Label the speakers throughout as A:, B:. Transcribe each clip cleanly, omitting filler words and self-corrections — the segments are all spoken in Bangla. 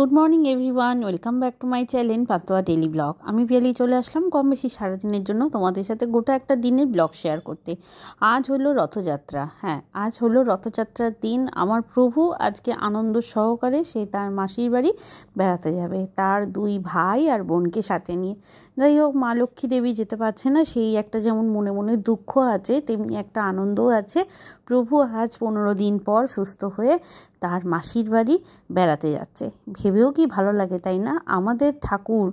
A: Good morning everyone, welcome back to my channel পাতোয়া ডেলি ব্লগ। আমি পিয়ালি চলে আসলাম কম বেশি সারাদিনের জন্য তোমাদের সাথে গোটা একটা দিনের ব্লগ শেয়ার করতে। আজ হলো রথযাত্রা। আজ হলো রথযাত্রার দিন। আমার প্রভু আজকে আনন্দ সহকারে সে তার মাসির বাড়ি বেড়াতে যাবে, তার দুই ভাই আর বোনকে সাথে নিয়ে। যাই হোক, মা লক্ষ্মী দেবী যেতে পারছে না, সেই একটা যেমন মনে মনে দুঃখ আছে, তেমনি একটা আনন্দও আছে। প্রভু আজ 15 দিন পর সুস্থ হয়ে তার মাসির বাড়ি বেড়াতে যাচ্ছে। ভেবেও কি ভালো লাগে, তাই না? আমাদের ঠাকুর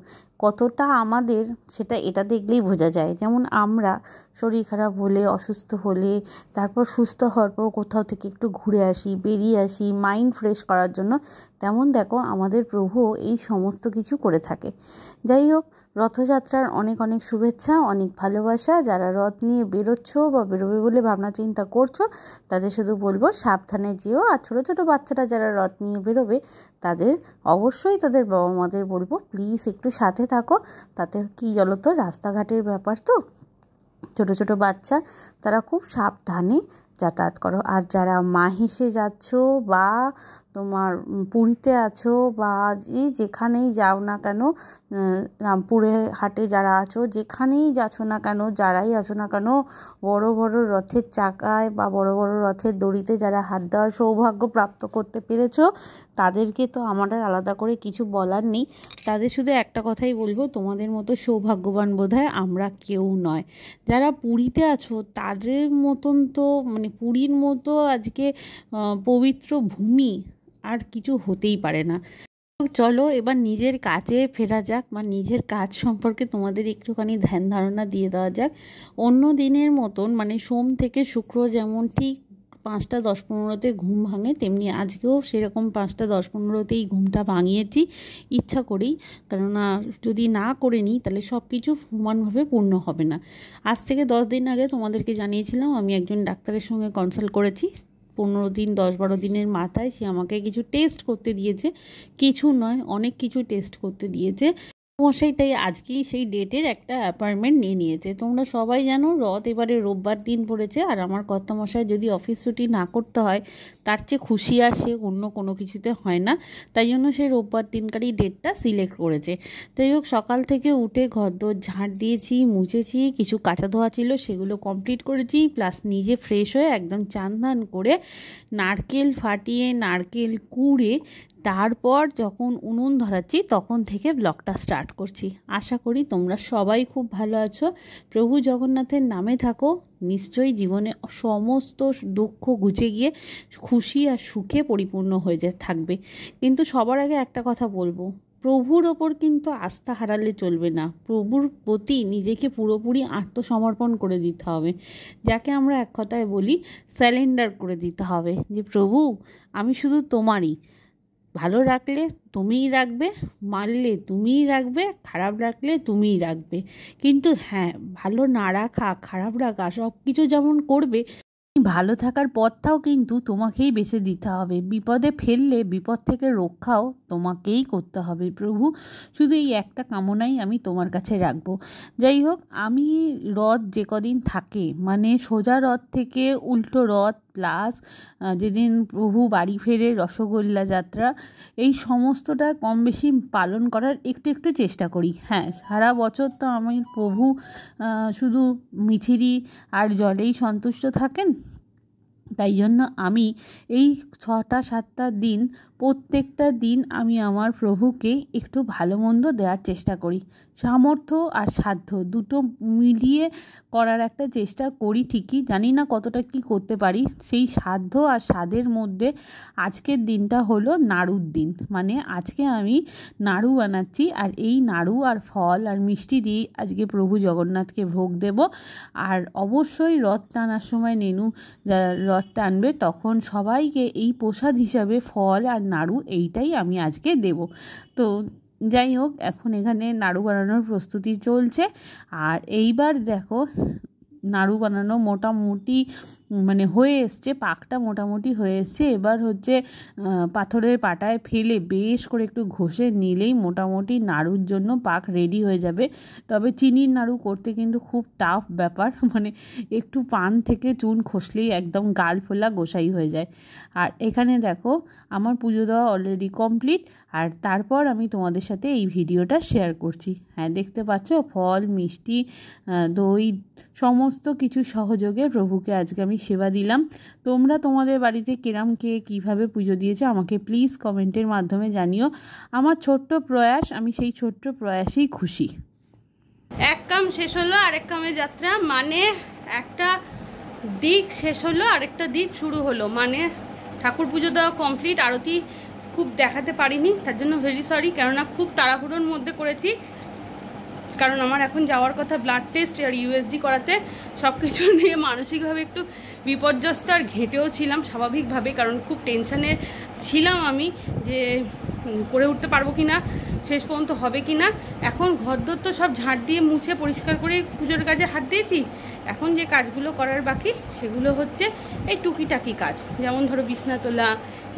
A: কতটা আমাদের, সেটা এটা দেখলেই বোঝা যায়। যেমন আমরা শরীর খারাপ হলে, অসুস্থ হলে, তারপর সুস্থ হওয়ার পর কোথাও থেকে একটু ঘুরে আসি, বেরিয়ে আসি মাইন্ড ফ্রেশ করার জন্য, তেমন দেখো আমাদের প্রভু এই সমস্ত কিছু করে থাকে। যাই হোক, রথযাত্রার অনেক অনেক শুভেচ্ছা, অনেক ভালোবাসা। যারা রথ নিয়ে বেরোচ্ছ বা বেরোবে বলে ভাবনা চিন্তা করছো, তাদের শুধু বলবো সাবধানে যেও। আর ছোটো ছোটো বাচ্চারা যারা রথ নিয়ে বেরোবে, তাদের অবশ্যই তাদের বাবা মাদের বলবো প্লিজ একটু সাথে থাকো। তাতে কি বলো তো, রাস্তাঘাটের ব্যাপার তো, ছোটো ছোটো বাচ্চা, তারা খুব সাবধানে যাতায়াত করো। আর যারা মাহেশে যাচ্ছ বা তোমার পুরীতে আছো বা যেখানেই যাও না কেন, রামপুরে হাটে যারা আছো, যেখানেই যাচ্ছ না কেন, যারাই আছো না কেন, বড় বড় রথের চাকায় বা বড় বড় রথের দড়িতে যারা হাত দেওয়ার সৌভাগ্য প্রাপ্ত করতে পেরেছো, তাদেরকে তো আমার আর আলাদা করে কিছু বলার নেই। তাদের শুধু একটা কথাই বলবো, তোমাদের মতো সৌভাগ্যবান বোধহয় আমরা কেউ নয়। যারা পুরীতে আছো তাদের মতন তো, মানে পুরীর মতো আজকে পবিত্র ভূমি আর কিছু হতেই পারে না। চলো এবার নিজের কাজে ফেরা যাক, বা নিজের কাজ সম্পর্কে তোমাদের একটুখানি ধ্যান ধারণা দিয়ে দেওয়া যাক। অন্য দিনের মতন, মানে সোম থেকে শুক্র যেমন ঠিক 5টা 10-15তে ঘুম ভাঙে, তেমনি আজকেও সেরকম 5টা 10-15তেই ঘুমটা ভাঙিয়েছি ইচ্ছা করেই। কেননা যদি না করে নিই তাহলে সব কিছু সমানভাবে পূর্ণ হবে না। আজ থেকে 10 দিন আগে তোমাদেরকে জানিয়েছিলাম আমি একজন ডাক্তারের সঙ্গে কনসাল্ট করেছি। 15 দিন 10-12 দিনের মাথায় সে আমাকে কিছু টেস্ট করতে দিয়েছে, কিছু নয় অনেক কিছু টেস্ট করতে দিয়েছে মশাই। তাই আজকেই সেই ডেটের একটা অ্যাপয়েন্টমেন্ট নিয়ে নিয়েছে। তোমরা সবাই জানো রথ এবারে রোববার দিন পড়েছে, আর আমার কর্তামশাই যদি অফিস ছুটি না করতে হয়, তার চেয়ে খুশি আসে অন্য কোনো কিছুতে হয় না। তাই জন্য সে রোববার দিনকারই ডেটটা সিলেক্ট করেছে। যাই হোক, সকাল থেকে উঠে ঘরদোর ঝাঁট দিয়েছি, মুছেছি, কিছু কাঁচা ধোয়া ছিল সেগুলো কমপ্লিট করেছি, প্লাস নিজে ফ্রেশ হয়ে একদম চান ধান করে নারকেল ফাটিয়ে নারকেল কুড়ে তারপর যখন উনুন ধরাচ্ছি তখন থেকে ব্লগটা স্টার্ট করছি। আশা করি তোমরা সবাই খুব ভালো আছো। প্রভু জগন্নাথের নামে থাকো, নিশ্চয়ই জীবনে সমস্ত দুঃখ ঘুচে গিয়ে খুশি আর সুখে পরিপূর্ণ হয়ে থাকবে। কিন্তু সবার আগে একটা কথা বলবো, প্রভুর ওপর কিন্তু আস্থা হারালে চলবে না। প্রভুর প্রতি নিজেকে পুরোপুরি আত্মসমর্পণ করে দিতে হবে, যাকে আমরা এক কথায় বলি স্যারেন্ডার করে দিতে হবে। যে প্রভু, আমি শুধু তোমারই, ভালো রাখলে তুমিই রাখবে, মারলে তুমিই রাখবে, খারাপ রাখলে তুমিই রাখবে। কিন্তু হ্যাঁ, ভালো না রাখা, খারাপ রাখা সব কিছু যেমন করবে, ভালো থাকার পথটাও কিন্তু তোমাকেই বেছে দিতে হবে। বিপদে ফেললে বিপদ থেকে রক্ষাও তোমাকেই করতে হবে। প্রভু, শুধু এই একটা কামনাই আমি তোমার কাছে রাখবো। যাই হোক, আমি রথ যে কদিন থাকে, মানে সোজা রথ থেকে উল্টো রথ প্লাস যেদিন প্রভু বাড়ি ফেরে রসগোল্লা যাত্রা, এই সমস্তটা কম বেশি পালন করার একটু একটু চেষ্টা করি। সারা বছর তো আমি প্রভু শুধু মিছিরি আর জলেই সন্তুষ্ট থাকেন, তাই জন্য আমি এই 6টা-7টা দিন, প্রত্যেকটা দিন আমি আমার প্রভুকে একটু ভালো মন্দ দেওয়ার চেষ্টা করি। সামর্থ্য আর সাধ্য দুটো মিলিয়ে করার একটা চেষ্টা করি ঠিকই, জানি না কতটা কি করতে পারি। সেই সাধ্য আর স্বাদের মধ্যে আজকের দিনটা হলো নাড়ুর দিন, মানে আজকে আমি নাড়ু বানাচ্ছি, আর এই নাড়ু আর ফল আর মিষ্টি দিয়ে আজকে প্রভু জগন্নাথকে ভোগ দেব। আর অবশ্যই রথ টানার সময় নেনু রথ টানবে, তখন সবাইকে এই প্রসাদ হিসাবে ফল আর নাড়ু এইটাই আমি আজকে দেব। তো যাই হোক, এখন এখানে নাড়ু বানানোর প্রস্তুতি চলছে। আর এইবার দেখো, নাড়ু বানানো মোটামুটি মানে হয়ে এসছে, পাকটা মোটামুটি হয়ে এসছে। এবার হচ্ছে পাথরের পাটায় ফেলে বেশ করে একটু ঘষে নিলেই মোটামুটি নাড়ুর জন্য পাক রেডি হয়ে যাবে। তবে চিনির নাড়ু করতে কিন্তু খুব টাফ ব্যাপার, মানে একটু পান থেকে চুন খসলেই একদম গাল ফোলা গোসাই হয়ে যায়। আর এখানে দেখো আমার পুজো দেওয়া অলরেডি কমপ্লিট, আর তারপর আমি তোমাদের সাথে এই ভিডিওটা শেয়ার করছি। হ্যাঁ, দেখতে পাচ্ছ ফল, মিষ্টি, দই সমস্ত কিছু সহযোগে প্রভুকে আজকে আমি সেবা দিলাম। তোমরা তোমাদের বাড়িতে কিরম কে কীভাবে পুজো দিয়েছে আমাকে প্লিজ কমেন্টের মাধ্যমে জানিও। আমার ছোট্ট প্রয়াস, আমি সেই ছোট্ট প্রয়াসেই খুশি।
B: এক কাম শেষ হলো আরেক কামে যাত্রা, মানে একটা দিক শেষ হলো আরেকটা দিক শুরু হলো। মানে ঠাকুর পুজো দেওয়া কমপ্লিট, আরতি খুব দেখাতে পারিনি, তার জন্য ভেরি সরি, কেননা খুব তাড়াহুড়োর মধ্যে করেছি। কারণ আমার এখন যাওয়ার কথা ব্লাড টেস্ট আর ইউএসজি করাতে, সব কিছু নিয়ে মানসিকভাবে একটু বিপর্যস্ত আর ঘেঁটেও ছিলাম স্বাভাবিকভাবে, কারণ খুব টেনশানে ছিলাম আমি যে করে উঠতে পারবো কি না, শেষ পর্যন্ত হবে কি না। এখন ঘরদোর তো সব ঝাঁট দিয়ে মুছে পরিষ্কার করে পুজোর কাজে হাত দিয়েছি। এখন যে কাজগুলো করার বাকি সেগুলো হচ্ছে এই টুকিটাকি কাজ, যেমন ধরো বিছনা তোলা,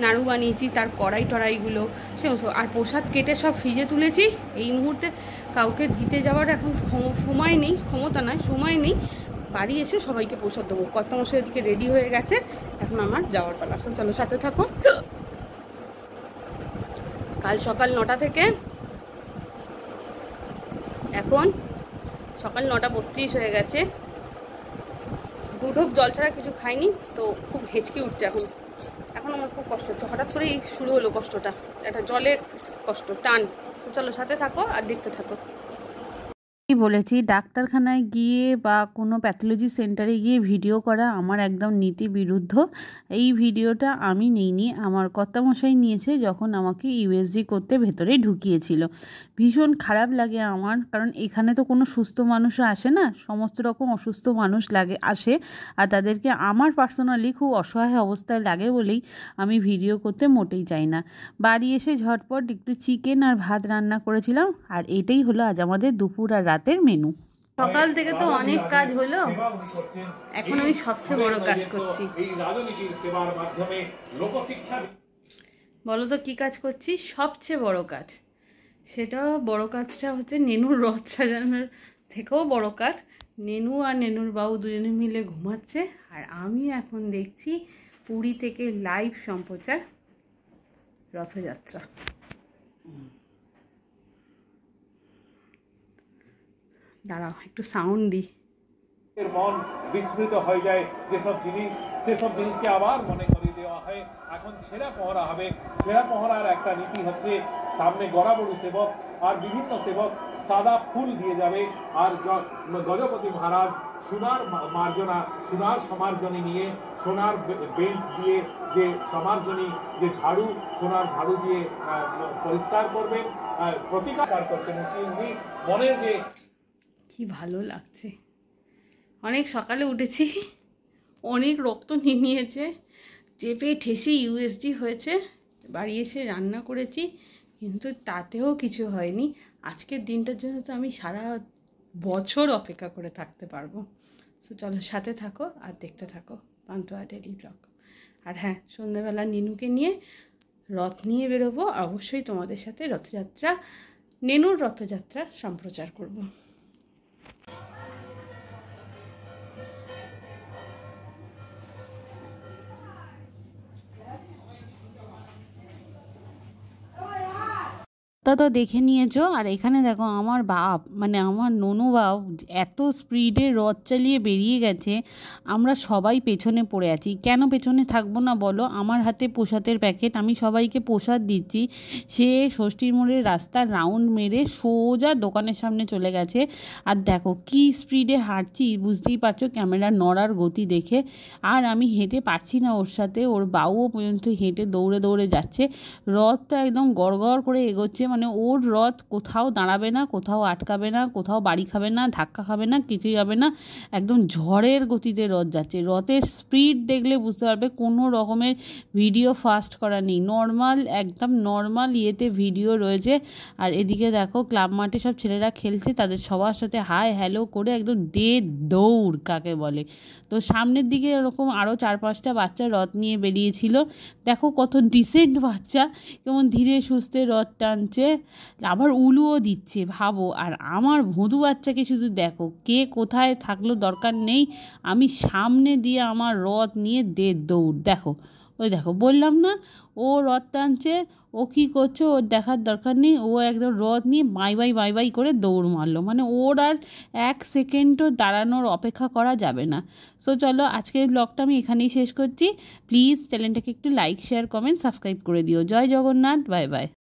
B: নাড়ু বানিয়েছি, তার কড়াই টড়াইগুলো সমস্ত, আর প্রসাদ কেটে সব ফ্রিজে তুলেছি। এই মুহূর্তে কাউকে দিতে যাওয়ার এখন সময় নেই, ক্ষমতা নয়, সময় নেই। বাড়ি এসে সবাইকে প্রসাদ দেবো। কর্তামশাই ওদিকে রেডি হয়ে গেছে, এখন আমার যাওয়ার পালা। চলো সাথে থাকো। কাল সকাল 9টা থেকে এখন সকাল 9:32 হয়ে গেছে। দুঢোক জল ছাড়া কিছু খাইনি, তো খুব হেঁচকি উঠছে এখন আমার খুব কষ্ট হচ্ছে। হঠাৎ করেই শুরু হলো কষ্টটা, একটা জলের কষ্ট, টান। তো চলো সাথে থাকো আর দেখতে থাকো।
A: বলেছি ডাক্তারখানায় গিয়ে বা কোনো প্যাথোলজি সেন্টারে গিয়ে ভিডিও করা আমার একদম নীতি বিরুদ্ধ। এই ভিডিওটা আমি নিইনি, আমার কর্তামশাই নিয়েছে যখন আমাকে ইউএসজি করতে ভেতরে ঢুকিয়েছিল। ভীষণ খারাপ লাগে আমার, কারণ এখানে তো কোনো সুস্থ মানুষও আসে না, সমস্ত রকম অসুস্থ মানুষ আসে, আর তাদেরকে আমার পার্সোনালি খুব অসহায় অবস্থায় লাগে বলেই আমি ভিডিও করতে মোটেই চাই না। বাড়ি এসে ঝটপট একটু চিকেন আর ভাত রান্না করেছিলাম, আর এটাই হলো আজ আমাদের দুপুর আর রাতের মেনু।
B: সকাল থেকে তো অনেক কাজ হলো, এখন আমি সবচেয়ে বড় কাজ করছি। বলো তো কি কাজ করছি? সবচেয়ে বড় কাজ, সেটা বড় কাজটা হচ্ছে নেনুর রথ সাজানোর থেকেও বড় কাজ। নেনু আর নেনুর বাবু দুজনে মিলে ঘুমাচ্ছে, আর আমি এখন দেখছি পুরী থেকে লাইভ সম্প্রচার রথযাত্রা। দাঁড়াও একটু সাউন্ড দিই।
C: মন বিস্মৃত হয়ে যায় যেসব জিনিস, সেসব জিনিসকে আবার মনে করিয়ে দেওয়া হয়। এখন ছেঁড়া পহরা হবে। ছেঁড়া পহরার একটা নীতি হচ্ছে, সামনে গড়াবড়ু সেবক আর বিভিন্ন সেবক সাদা ফুল দিয়ে যাবে, আর গজপতি মহারাজ সোনার মার্জনা, সোনার সমার্জনী নিয়ে, সোনার বেল্ট দিয়ে যে সমার্জনী, যে ঝাড়ু, সোনার ঝাড়ু দিয়ে পরিষ্কার করবেন, প্রতিকার করছেন। উনি মনের যে
B: কি ভালো লাগছে। অনেক সকালে উঠেছি, অনেক রক্ত নিয়েছে, চেপে ঠেসে ইউএসজি হয়েছে, বাড়ি এসে রান্না করেছি, কিন্তু তাতেও কিছু হয়নি। আজকের দিনটার জন্য তো আমি সারা বছর অপেক্ষা করে থাকতে পারবো। সো চলো সাথে থাকো আর দেখতে থাকো পান্তুয়া ডেইলি ব্লগ। আর হ্যাঁ, সন্ধ্যাবেলা নিনুকে নিয়ে রথ নিয়ে বেরোবো, অবশ্যই তোমাদের সাথে রথযাত্রা, নেনুর রথযাত্রা সম্প্রচার করব।
A: তা তো দেখে নিয়েছো। আর এখানে দেখো আমার বাপ, মানে আমার ননু বাপ এত স্পিডে রথ চালিয়ে বেরিয়ে গেছে, আমরা সবাই পেছনে পড়ে আছি। কেন পেছনে থাকবো না বলো? আমার হাতে প্রসাদের প্যাকেট, আমি সবাইকে প্রসাদ দিচ্ছি, সে ষষ্ঠীর মোড়ের রাস্তা রাউন্ড মেরে সোজা দোকানের সামনে চলে গেছে। আর দেখো কি স্পিডে হাঁটছি, বুঝতেই পারছো ক্যামেরার নড়ার গতি দেখে। আর আমি হেঁটে পারছি না ওর সাথে, ওর বাবুও পর্যন্ত হেঁটে দৌড়ে দৌড়ে যাচ্ছে। রথটা একদম গড় গড় করে এগোচ্ছে, মানে ওর রথ কোথাও দাঁড়াবে না, কোথাও আটকাবে না, কোথাও বাড়ি খাবে না, ধাক্কা খাবে না, কিছুই হবে না, একদম ঝড়ের গতিতে রথ যাচ্ছে। রথের স্পিড দেখলে বুঝতে পারবে কোনো রকমের ভিডিও ফাস্ট করা নেই, নর্মাল একদম নর্মাল ইয়েতে ভিডিও রয়েছে। আর এদিকে দেখো ক্লাব মাঠে সব ছেলেরা খেলছে, তাদের সবার সাথে হাই হ্যালো করে একদম দৌড় কাকে বলে। তো সামনের দিকে এরকম আরও 4-5টা বাচ্চা রথ নিয়ে বেরিয়েছিল। দেখো কত ডিসেন্ট বাচ্চা, কেমন ধীরে সুস্থে রথ টানছে, আবার উলুও দিচ্ছে ভাবো। আর আমার ভোঁদু বাচ্চাকে শুধু দেখো, কে কোথায় থাকলো দরকার নেই, আমি সামনে দিয়ে আমার রথ নিয়ে দৌড়। দেখো ওই দেখো, বললাম না ও রথ টানছে, ও কী করছে ওর দেখার দরকার নেই, ও একদম রথ নিয়ে বাই বাই করে দৌড় মারলো। মানে ওর আর 1 সেকেন্ডও দাঁড়ানোর অপেক্ষা করা যাবে না। সো চলো আজকের ব্লগটা আমি এখানেই শেষ করছি। প্লিজ চ্যানেলটাকে একটু লাইক শেয়ার কমেন্ট সাবস্ক্রাইব করে দিও। জয় জগন্নাথ, বাই বাই।